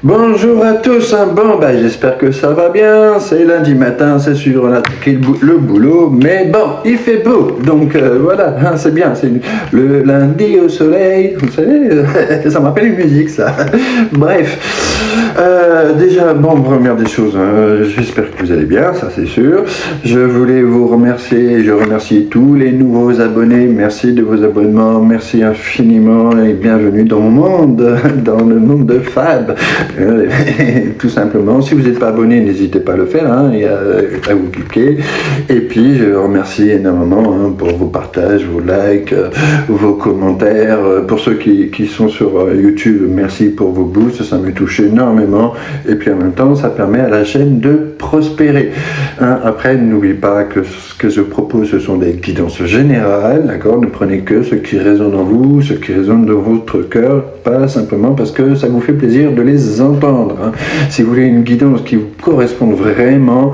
Bonjour à tous, j'espère que ça va bien, c'est lundi matin, c'est sûr, on a attaqué le boulot, mais bon, il fait beau, donc voilà, c'est bien, c'est le lundi au soleil, vous savez, ça me rappelle une musique ça, bref, déjà, première des choses, j'espère que vous allez bien, ça c'est sûr, je voulais vous remercier, je remercie tous les nouveaux abonnés, merci de vos abonnements, merci infiniment et bienvenue dans mon monde, dans le monde de Fab. Tout simplement, si vous n'êtes pas abonné, n'hésitez pas à le faire, et à vous cliquer. Et puis, je remercie énormément pour vos partages, vos likes, vos commentaires. Pour ceux qui sont sur YouTube, merci pour vos boosts, ça me touche énormément. Et puis en même temps, ça permet à la chaîne de prospérer. Après, n'oubliez pas que ce que je propose, ce sont des guidances générales, d'accord? Ne prenez que ce qui résonne en vous, ce qui résonne dans votre cœur, pas simplement parce que ça vous fait plaisir de les entendre. Si vous voulez une guidance qui vous correspond vraiment,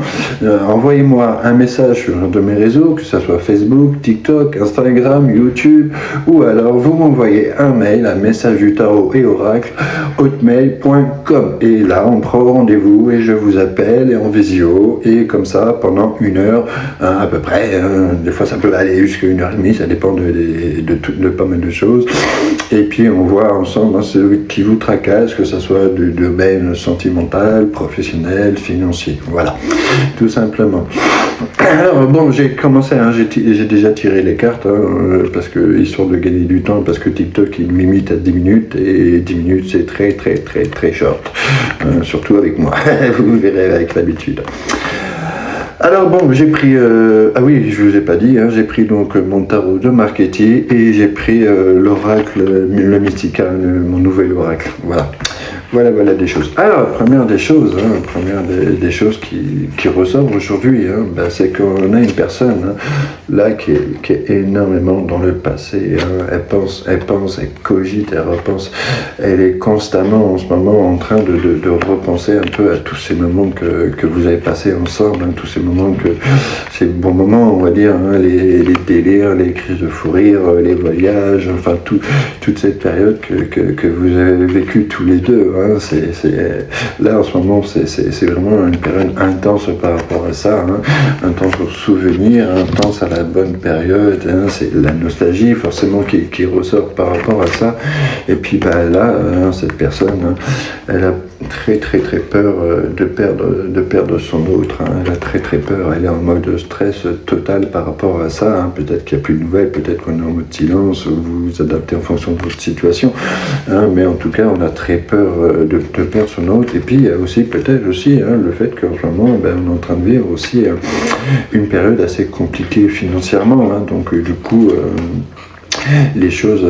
envoyez-moi un message sur un de mes réseaux, que ce soit Facebook, TikTok, Instagram, YouTube, ou alors vous m'envoyez un mail à message du tarot et oracle hotmail.com, et là on prend rendez-vous et je vous appelle et en visio, et comme ça pendant 1 heure à peu près, des fois ça peut aller jusqu'à 1h30, ça dépend de pas mal de choses, et puis on voit ensemble celui qui vous tracasse, que ce soit du domaine sentimental, professionnel, financier, voilà, tout simplement. Alors j'ai commencé, j'ai déjà tiré les cartes, parce que, histoire de gagner du temps, parce que TikTok il limite à 10 minutes, et 10 minutes c'est très très très très short, surtout avec moi, vous verrez avec l'habitude. Alors j'ai pris, ah oui, je vous ai pas dit, j'ai pris donc mon tarot de marketing, et j'ai pris l'oracle, le mystical, mon nouvel oracle, voilà des choses. Alors, première des choses qui ressort aujourd'hui, c'est qu'on a une personne là qui est énormément dans le passé. Elle pense, elle cogite, elle repense. Elle est constamment en ce moment en train de repenser un peu à tous ces moments que vous avez passés ensemble, tous ces moments ces bons moments, on va dire, les délires, les crises de fou rire, les voyages, enfin toute cette période que vous avez vécue tous les deux. Là en ce moment c'est vraiment une période intense par rapport à ça, intense au souvenir, intense à la bonne période, c'est la nostalgie forcément qui ressort par rapport à ça. Et puis là, cette personne, elle a très très très peur de perdre son autre, elle a très très peur, elle est en mode stress total par rapport à ça, peut-être qu'il n'y a plus de nouvelles, peut-être qu'on est en mode silence, vous vous adaptez en fonction de votre situation, mais en tout cas on a très peur de perdre son autre. Et puis il y a aussi peut-être aussi le fait qu'en ce moment on est en train de vivre aussi une période assez compliquée financièrement, donc du coup les choses,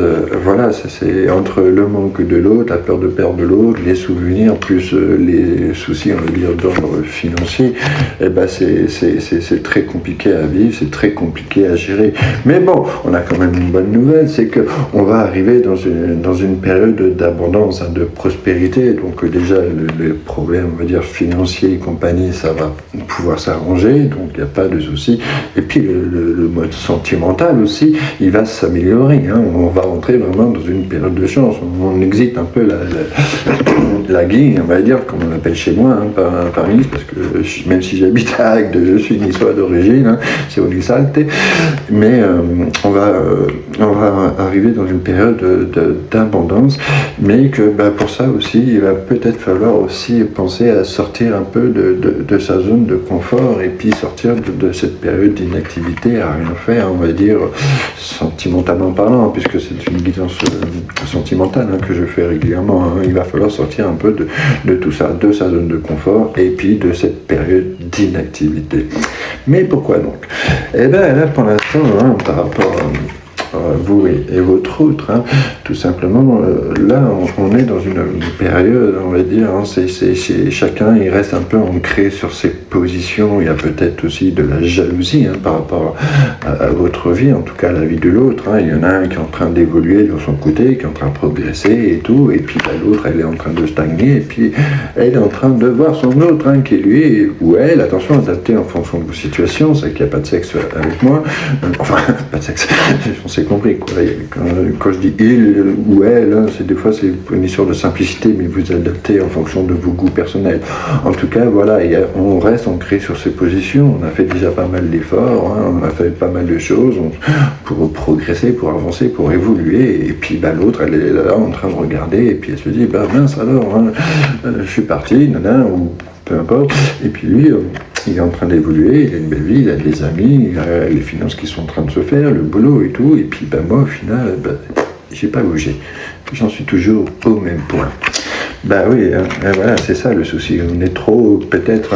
c'est entre le manque de l'autre, la peur de perdre l'autre, les souvenirs, plus les soucis, on va dire, d'ordre financier, c'est très compliqué à vivre, c'est très compliqué à gérer. Mais bon, on a quand même une bonne nouvelle, c'est qu'on va arriver dans une période d'abondance, de prospérité, donc déjà le problème, on va dire, financier et compagnie, ça va pouvoir s'arranger, donc il n'y a pas de souci. Et puis le mode sentimental aussi, il va s'améliorer. On va rentrer vraiment dans une période de chance. On exite un peu la guille, on va dire, comme on l'appelle chez moi, par Nice, parce que même si j'habite à Agde, je suis niçois d'origine, c'est au Niçalte, mais on va arriver dans une période d'abondance, mais que pour ça aussi, il va peut-être falloir aussi penser à sortir un peu de sa zone de confort, et puis sortir de cette période d'inactivité à rien faire, on va dire, sentimentalement parlant, puisque c'est une guidance sentimentale que je fais régulièrement. Il va falloir sortir un peu de tout ça, de sa zone de confort, et puis de cette période d'inactivité. Mais pourquoi donc? Là, pour l'instant, par rapport vous et votre autre, tout simplement, là on est dans une période, on va dire, chacun il reste un peu ancré sur ses positions. Il y a peut-être aussi de la jalousie par rapport à votre vie, en tout cas à la vie de l'autre. Il y en a un qui est en train d'évoluer de son côté, qui est en train de progresser et tout, et puis l'autre elle est en train de stagner, et puis elle est en train de voir son autre qui est lui ou elle, attention, adapté en fonction de vos situations. C'est qu'il n'y a pas de sexe avec moi, enfin pas de sexe, j'en sais s'est compris, quoi. Quand je dis il ou elle, hein, des fois c'est une histoire de simplicité, mais vous adaptez en fonction de vos goûts personnels. En tout cas, voilà, on reste ancré sur ses positions. On a fait déjà pas mal d'efforts, hein, on a fait pas mal de choses pour progresser, pour avancer, pour évoluer. Et puis l'autre, elle est là en train de regarder, et puis elle se dit, mince alors, hein, je suis parti, ou peu importe. Et puis lui, il est en train d'évoluer, il a une belle vie, il a des amis, il a les finances qui sont en train de se faire, le boulot et tout. Et puis moi, au final, j'ai pas bougé. J'en suis toujours au même point. Oui, voilà, c'est ça le souci. On est trop peut-être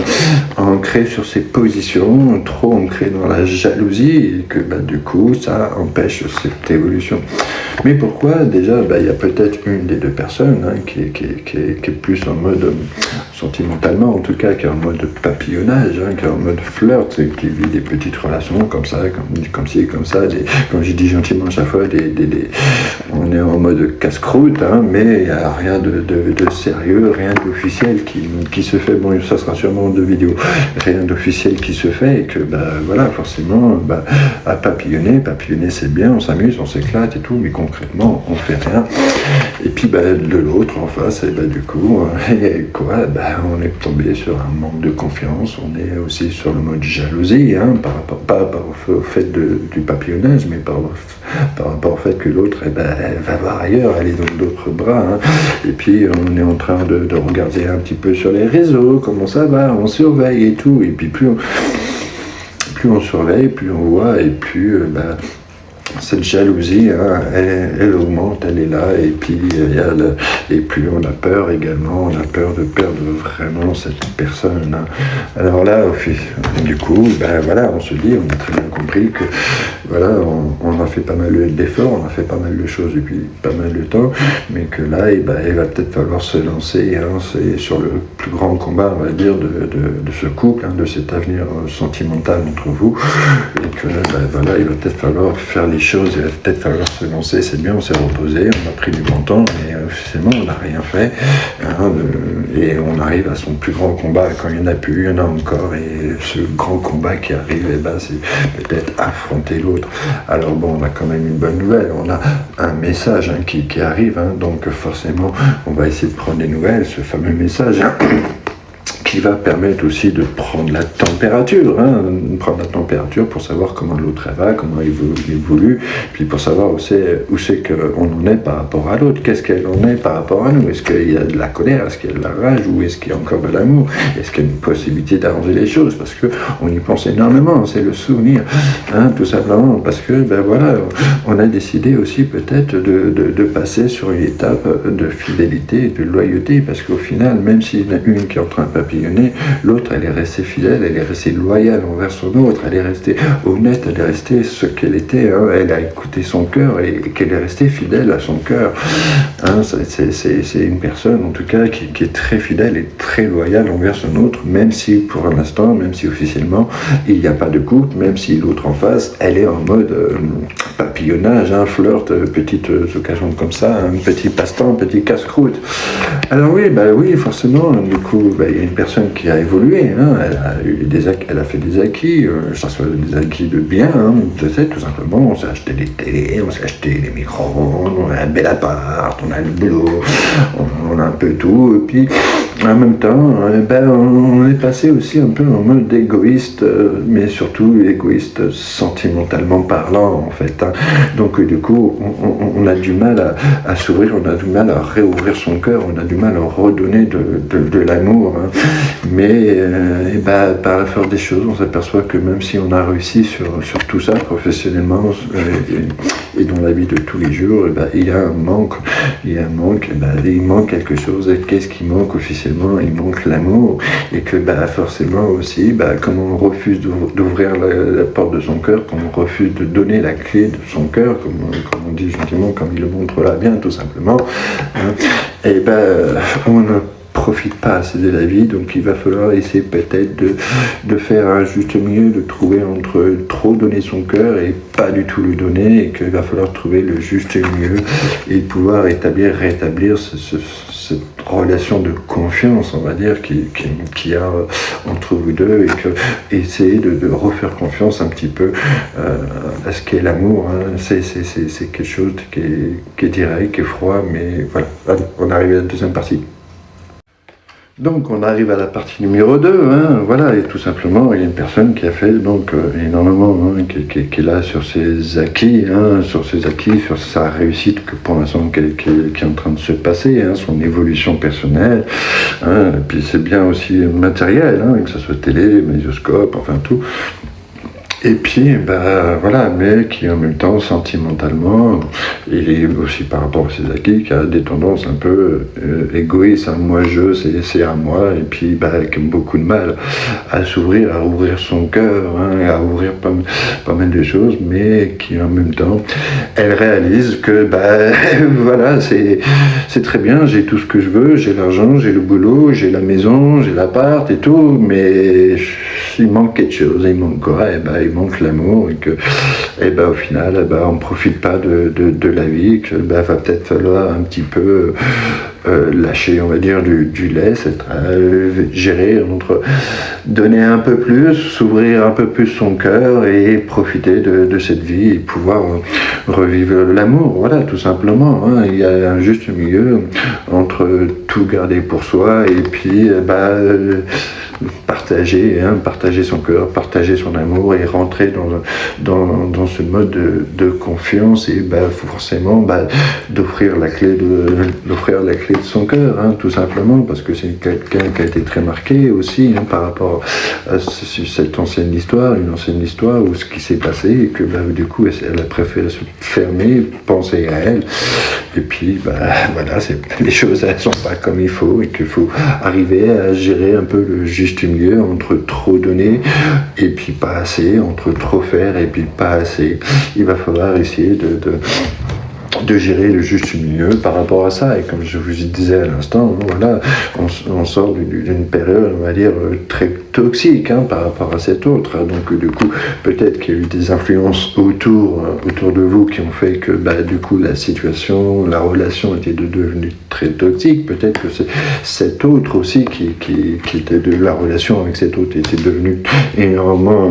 ancré sur ses positions, trop ancré dans la jalousie, et que du coup, ça empêche cette évolution. Mais pourquoi? Déjà, il y a peut-être une des deux personnes qui est plus en mode, sentimentalement en tout cas, qui est en mode papillonnage, qui est en mode flirt, qui vit des petites relations comme ça, comme ci, comme ça, comme je dis gentiment à chaque fois, on est en mode casse-croûte, mais il n'y a rien de sérieux, rien d'officiel qui se fait. Bon, ça sera sûrement de vidéos, rien d'officiel qui se fait, et que voilà, forcément, à papillonner c'est bien, on s'amuse, on s'éclate et tout, mais concrètement, on fait rien. Et puis de l'autre en face, du coup, quoi, on est tombé sur un manque de confiance, on est aussi sur le mode jalousie, pas au fait du papillonnage, mais par rapport au fait que l'autre, elle va voir ailleurs, elle est dans d'autres bras, et puis on est en train de regarder un petit peu sur les réseaux, comment ça va, on surveille et tout, et puis plus on surveille, plus on voit, et plus cette jalousie, elle augmente, elle est là, et puis et plus on a peur également, on a peur de perdre vraiment cette personne. Alors là, du coup, voilà, on se dit, on a très bien compris que voilà, on a fait pas mal d'efforts, on a fait pas mal de choses depuis pas mal de temps, mais que là, il va peut-être falloir se lancer, c'est sur le plus grand combat, on va dire, de ce couple, de cet avenir sentimental entre vous, et que voilà, il va peut-être falloir faire les choses, il va peut-être falloir se lancer. C'est bien, on s'est reposé, on a pris du bon temps, mais officiellement on n'a rien fait, et on arrive à son plus grand combat. Quand il n'y en a plus, il y en a encore, et ce grand combat qui arrive, c'est peut-être affronter l'autre. Alors bon, on a quand même une bonne nouvelle, on a un message qui arrive, donc forcément on va essayer de prendre des nouvelles, ce fameux message qui va permettre aussi de prendre la température, pour savoir comment l'autre va, comment il évolue, puis pour savoir où c'est qu'on en est par rapport à l'autre, qu'est-ce qu'elle en est par rapport à nous, est-ce qu'il y a de la colère, est-ce qu'il y a de la rage, ou est-ce qu'il y a encore de l'amour, est-ce qu'il y a une possibilité d'arranger les choses, parce qu'on y pense énormément, c'est le souvenir, tout simplement, parce que voilà, on a décidé aussi peut-être de passer sur une étape de fidélité, de loyauté, parce qu'au final, même s'il y en a une qui est en train de papillonner, l'autre, elle est restée fidèle, elle est restée loyale envers son autre, elle est restée honnête, elle est restée ce qu'elle était, elle a écouté son cœur, et qu'elle est restée fidèle à son cœur. C'est une personne, en tout cas, qui est très fidèle et très loyale envers son autre, même si, pour l'instant, même si officiellement, il n'y a pas de couple, même si l'autre en face, elle est en mode papillonnage, flirt, petite occasion comme ça, un petit passe-temps, un petit casse-croûte. Alors oui, forcément, du coup, il y a une personne qui a évolué, elle a fait des acquis, ça soit des acquis de bien, je sais, tout simplement, on s'est acheté des télés, on s'est acheté des micros, on a un bel appart, on a le boulot, on a un peu tout, et puis en même temps, on est passé aussi un peu en mode égoïste, mais surtout égoïste sentimentalement parlant, en fait. Donc du coup, on a du mal à s'ouvrir, on a du mal à réouvrir son cœur, on a du mal à redonner de l'amour. Mais par la force des choses, on s'aperçoit que même si on a réussi sur tout ça professionnellement et dans la vie de tous les jours, il y a un manque, il manque quelque chose. Et qu'est-ce qui manque officiellement? Il manque l'amour, et que forcément aussi, comme on refuse d'ouvrir la porte de son cœur, comme on refuse de donner la clé de son cœur, comme on dit gentiment, comme il le montre là bien, tout simplement, on ne profite pas assez de la vie, donc il va falloir essayer peut-être de faire un juste milieu, de trouver entre trop donner son cœur et pas du tout le donner, et qu'il va falloir trouver le juste milieu et pouvoir rétablir cette relation de confiance, on va dire, qu'il y a entre vous deux, et que essayer de refaire confiance un petit peu à ce qu'est l'amour. Hein. C'est quelque chose qui est direct, qui est froid, mais voilà. Allez, on arrive à la deuxième partie. Donc on arrive à la partie numéro 2, hein, voilà, et tout simplement il y a une personne qui a fait donc énormément, hein, qui est là sur ses acquis, sur sa réussite que pour l'instant qui est en train de se passer, hein, son évolution personnelle, hein, et puis c'est bien aussi matériel, hein, que ce soit télé, magnétoscope, enfin tout. Et puis, voilà, mais qui en même temps, sentimentalement, et aussi par rapport à ses acquis, qui a des tendances un peu égoïstes, hein, moi je, c'est à moi, et puis qui a beaucoup de mal à s'ouvrir, à ouvrir son cœur, hein, à ouvrir pas mal de choses, mais qui en même temps, elle réalise que, voilà, c'est très bien, j'ai tout ce que je veux, j'ai l'argent, j'ai le boulot, j'ai la maison, j'ai l'appart et tout, mais il manque quelque chose, il manque quoi? Il manque l'amour, et que au final on ne profite pas de la vie, que va peut-être falloir un petit peu lâcher, on va dire, du lest, gérer entre donner un peu plus, s'ouvrir un peu plus son cœur et profiter de cette vie et pouvoir revivre l'amour, voilà, tout simplement, hein. Il y a un juste milieu entre tout garder pour soi et puis partager son cœur, partager son amour et rentrer dans ce mode de confiance et forcément d'offrir la clé de son cœur, hein, tout simplement, parce que c'est quelqu'un qui a été très marqué aussi, hein, par rapport à cette ancienne histoire, où ce qui s'est passé et que du coup elle a préféré se fermer, penser à elle, et puis voilà, les choses elles sont pas comme il faut, et qu'il faut arriver à gérer un peu le juste milieu entre trop donner et puis pas assez, entre trop faire et puis pas assez. Il va falloir essayer de gérer le juste milieu par rapport à ça, et comme je vous disais à l'instant, voilà, on sort d'une période, on va dire, très toxique, hein, par rapport à cette autre, donc du coup peut-être qu'il y a eu des influences autour de vous qui ont fait que du coup la situation, la relation était devenue très toxique. Peut-être que c'est cet autre aussi qui était de la relation avec cet autre était devenue énormément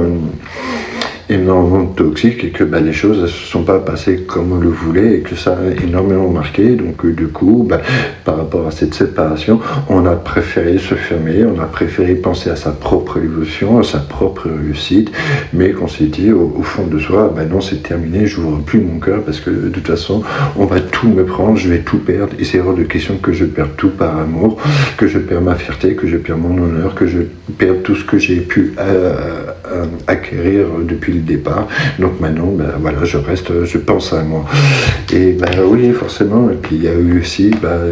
toxique, et que les choses ne se sont pas passées comme on le voulait, et que ça a énormément marqué. Donc du coup, par rapport à cette séparation, on a préféré se fermer, on a préféré penser à sa propre évolution, à sa propre réussite, mais qu'on s'est dit au fond de soi, non, c'est terminé, je n'ouvre plus mon cœur, parce que de toute façon, on va tout me prendre, je vais tout perdre, et c'est hors de question que je perde tout par amour, que je perds ma fierté, que je perds mon honneur, que je perde tout ce que j'ai pu acquérir depuis le départ. Donc maintenant, voilà, je pense à moi. Et oui, forcément. Et puis il y a eu aussi,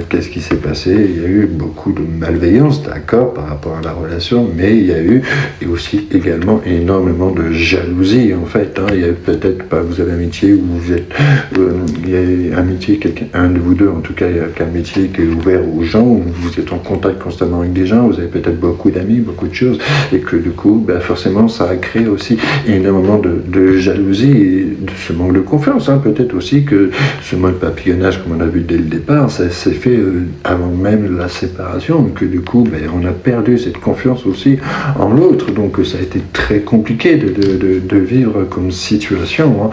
qu'est-ce qui s'est passé? Il y a eu beaucoup de malveillance, d'accord, par rapport à la relation, mais il y a eu aussi également énormément de jalousie, en fait. Hein. Il y a peut-être pas, vous avez un métier où vous êtes, il y a un métier, un de vous deux, en tout cas, il y a qu'un métier qui est ouvert aux gens, où vous êtes en contact constamment avec des gens, vous avez peut-être beaucoup d'amis, beaucoup de choses, et que du coup, forcément, ça a créé aussi énormément de jalousie et de ce manque de confiance, hein. Peut-être aussi que ce mode papillonnage, comme on a vu dès le départ, ça s'est fait avant même la séparation, que du coup, on a perdu cette confiance aussi en l'autre, donc ça a été très compliqué de vivre comme situation, hein.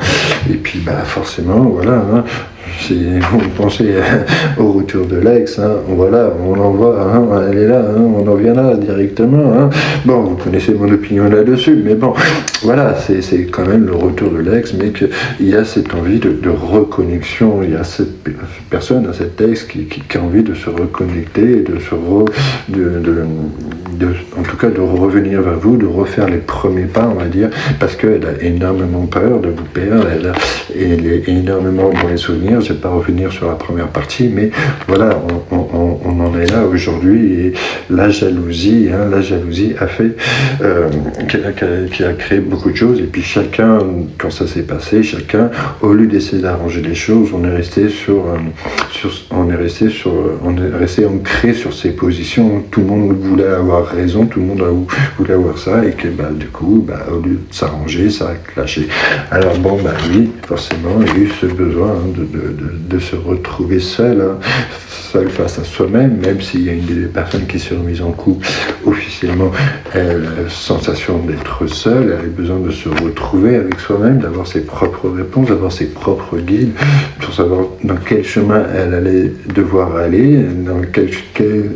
Et puis, forcément, voilà, hein. Si vous pensez au retour de l'ex, hein, voilà, on en voit, hein, elle est là, hein, on en vient là directement. Hein. Bon, vous connaissez mon opinion là-dessus, mais bon, voilà, c'est quand même le retour de l'ex, mais qu'il y a cette envie de reconnexion, il y a cette personne, cet ex qui a envie de se reconnecter, en tout cas de revenir vers vous, de refaire les premiers pas, on va dire, parce qu'elle a énormément peur de vous perdre, elle est énormément dans les souvenirs. Je ne vais pas revenir sur la première partie, mais voilà, on en est là aujourd'hui, et la jalousie a fait, qui a créé beaucoup de choses, et puis chacun, quand ça s'est passé, passé chacun, au lieu d'essayer d'arranger les choses, on est resté ancré sur ses positions. Tout le monde voulait avoir raison, tout le monde voulait avoir ça, et que du coup, au lieu de s'arranger, ça a clashé. Alors oui, forcément, il y a eu ce besoin de se retrouver seul face à soi-même, même s'il y a une des personnes qui s'est remise en couple officiellement, elle a la sensation d'être seule, elle a besoin de se retrouver avec soi-même, d'avoir ses propres réponses, d'avoir ses propres guides, pour savoir dans quel chemin elle allait devoir aller, dans quelle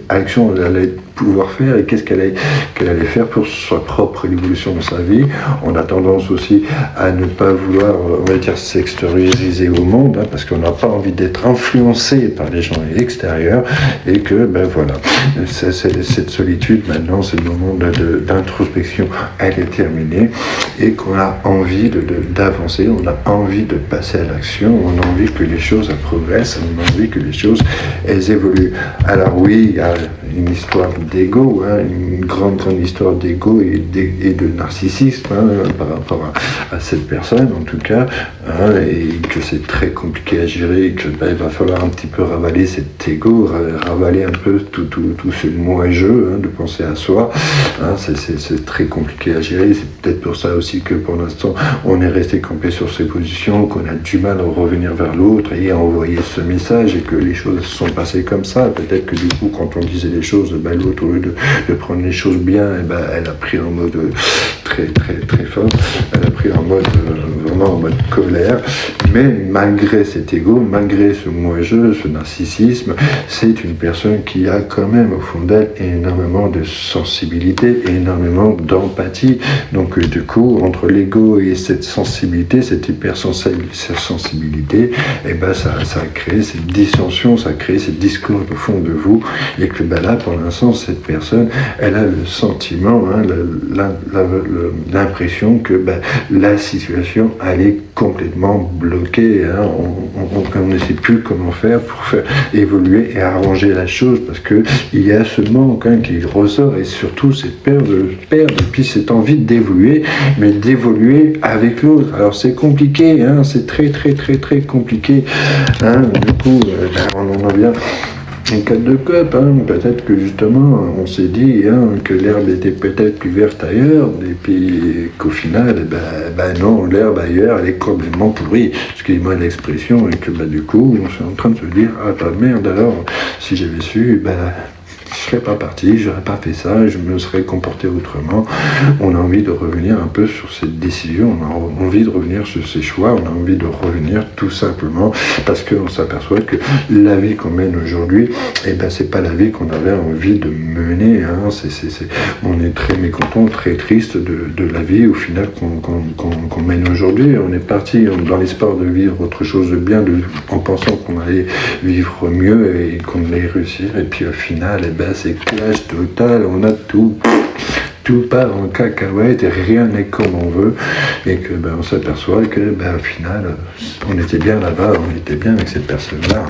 action elle allait pouvoir faire et qu'est-ce qu'elle allait faire pour sa propre évolution dans sa vie. On a tendance aussi à ne pas vouloir, on va dire, s'extérioriser au monde, parce qu'on n'a pas envie d'être influencé par les gens extérieurs, et que voilà, cette solitude maintenant, ce moment d'introspection, elle est terminée, et qu'on a envie d'avancer, on a envie de passer à l'action, on a envie que les choses progressent, on a envie que les choses elles évoluent. Alors oui, il y a une histoire d'ego, une grande histoire d'ego et de narcissisme par rapport à cette personne en tout cas, et que c'est très compliqué à gérer, et que il va falloir un petit peu ravaler cet ego, ravaler un peu tout ce moi-jeu, de penser à soi, c'est très compliqué à gérer. C'est peut-être pour ça aussi que pour l'instant on est resté campé sur ses positions, qu'on a du mal à revenir vers l'autre et à envoyer ce message, et que les choses se sont passées comme ça. Peut-être que du coup quand on disait les choses, l'autre, au lieu de prendre les choses bien, elle a pris en mode très très très fort, elle a pris en mode vraiment en mode colère. Mais malgré cet ego, malgré ce moi-je, ce narcissisme, c'est une personne qui a quand même au fond d'elle énormément de sensibilité, énormément d'empathie. Donc du coup, entre l'ego et cette sensibilité, cette hypersensibilité, ça a créé cette dissension, ça a créé cette discorde au fond de vous, et que là, pour l'instant, cette personne, elle a le sentiment, l'impression que la situation, elle est complètement bloquée. On ne sait plus comment faire pour faire évoluer et arranger la chose, parce que il y a ce manque qui ressort, et surtout cette peur de perdre, et puis cette envie d'évoluer, mais d'évoluer avec l'autre. Alors c'est compliqué, c'est très très très très compliqué. Du coup, on en vient. En cas de cup, peut-être que justement on s'est dit que l'herbe était peut-être plus verte ailleurs, et puis qu'au final, non, l'herbe ailleurs elle est complètement pourrie, excusez-moi l'expression, et que du coup on est en train de se dire merde, alors si j'avais su, je serais pas parti, j'aurais pas fait ça, je me serais comporté autrement. On a envie de revenir un peu sur cette décision, on a envie de revenir sur ces choix, on a envie de revenir tout simplement parce qu'on s'aperçoit que la vie qu'on mène aujourd'hui, c'est pas la vie qu'on avait envie de mener. On est très mécontent, très triste de la vie au final qu'on mène aujourd'hui. On est parti dans l'espoir de vivre autre chose de bien, en pensant qu'on allait vivre mieux et qu'on allait réussir, et puis au final, c'est clash total, on a tout part en cacahuète et rien n'est comme on veut, et que on s'aperçoit que au final on était bien là-bas, on était bien avec cette personne-là.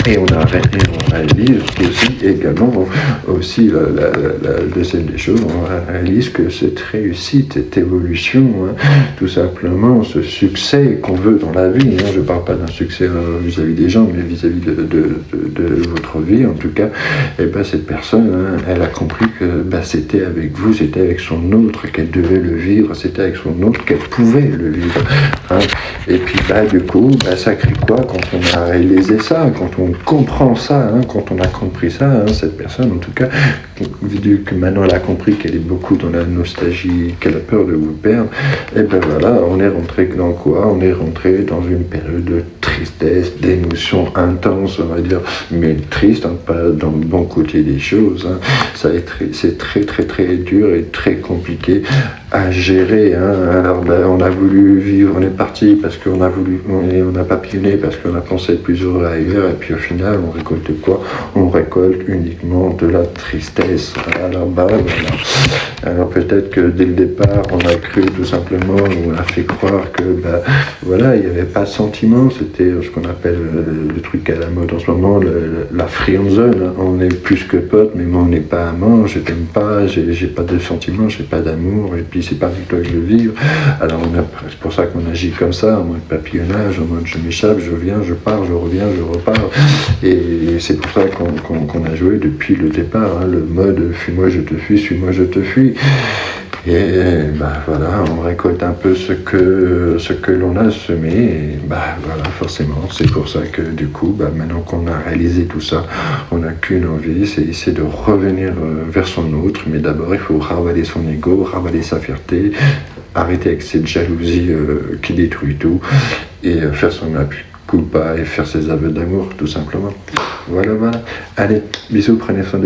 Et on réalise aussi également la deuxième des choses, on réalise que cette réussite, cette évolution, tout simplement, ce succès qu'on veut dans la vie, je ne parle pas d'un succès vis-à-vis des gens, mais vis-à-vis de votre vie en tout cas, cette personne, elle a compris que c'était avec vous, c'était avec son autre qu'elle devait le vivre, c'était avec son autre qu'elle pouvait le vivre. Et puis du coup, ça crée quoi quand on a réalisé ça, quand on comprend ça, quand on a compris ça, cette personne en tout cas, vu que maintenant elle a compris qu'elle est beaucoup dans la nostalgie, qu'elle a peur de vous perdre, on est rentré dans quoi? On est rentré dans une période de tristesse, d'émotions intenses, on va dire, mais triste, pas dans le bon côté des choses. C'est très très très dur et très compliqué à gérer. Alors on a voulu vivre, on est parti parce qu'on a voulu, on a papillonné parce qu'on a pensé être plus heureux ailleurs, et puis au final on récolte quoi? On récolte uniquement de la tristesse. Alors peut-être que dès le départ on a cru tout simplement, on a fait croire que il n'y avait pas de sentiment, c'était ce qu'on appelle le truc à la mode en ce moment, la friend zone. On est plus que potes, mais moi on n'est pas amant, je t'aime pas, j'ai pas de sentiments, j'ai pas d'amour, et puis c'est pas avec toi que je veux vivre. Alors c'est pour ça qu'on agit comme ça, en mode papillonnage, en mode je m'échappe, je viens, je pars, je reviens, je repars. Et c'est pour ça qu'on a joué depuis le départ, hein, le mode fuis-moi je te fuis, suis-moi je te fuis. Et voilà, on récolte un peu ce que l'on a semé, et voilà, forcément, c'est pour ça que du coup, maintenant qu'on a réalisé tout ça, on n'a qu'une envie, c'est essayer de revenir vers son autre, mais d'abord il faut ravaler son ego, ravaler sa fierté, arrêter avec cette jalousie qui détruit tout, et faire son culpa et faire ses aveux d'amour, tout simplement. Voilà. Allez, bisous, prenez soin de